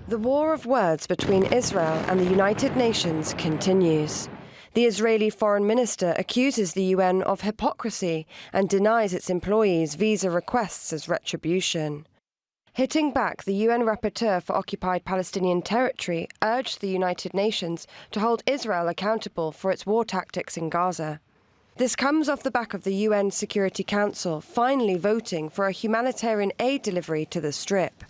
The war of words between Israel and the United Nations continues. The Israeli foreign minister accuses the UN of hypocrisy and denies its employees visa requests as retribution. Hitting back, the UN rapporteur for occupied Palestinian territory urged the United Nations to hold Israel accountable for its war tactics in Gaza. This comes off the back of the UN Security Council finally voting for a humanitarian aid delivery to the Strip.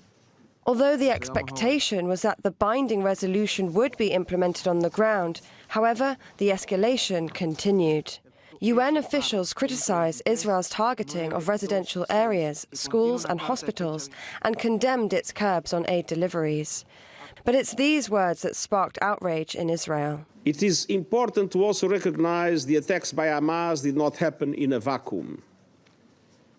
Although the expectation was that the binding resolution would be implemented on the ground, however, the escalation continued. UN officials criticized Israel's targeting of residential areas, schools and hospitals, and condemned its curbs on aid deliveries. But it's these words that sparked outrage in Israel. It is important to also recognize the attacks by Hamas did not happen in a vacuum.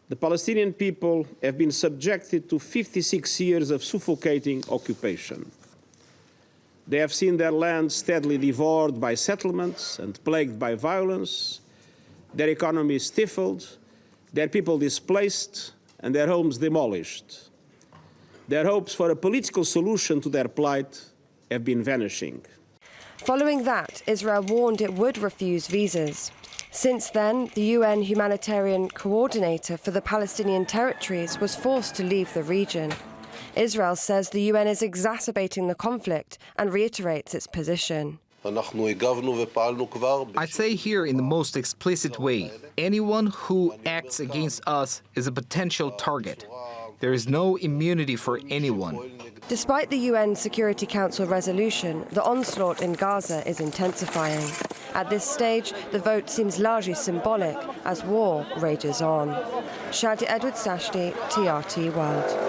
The Palestinian people have been subjected to 56 years of suffocating occupation. They have seen their land steadily devoured by settlements and plagued by violence, their economy stifled, their people displaced, and their homes demolished. Their hopes for a political solution to their plight have been vanishing. Following that, Israel warned it would refuse visas. Since then, the UN humanitarian coordinator for the Palestinian territories was forced to leave the region. Israel says the UN is exacerbating the conflict and reiterates its position. I say here in the most explicit way, anyone who acts against us is a potential target. There is no immunity for anyone. Despite the UN Security Council resolution, the onslaught in Gaza is intensifying. At this stage, the vote seems largely symbolic as war rages on. Shadi Edwards-Dashti, TRT World.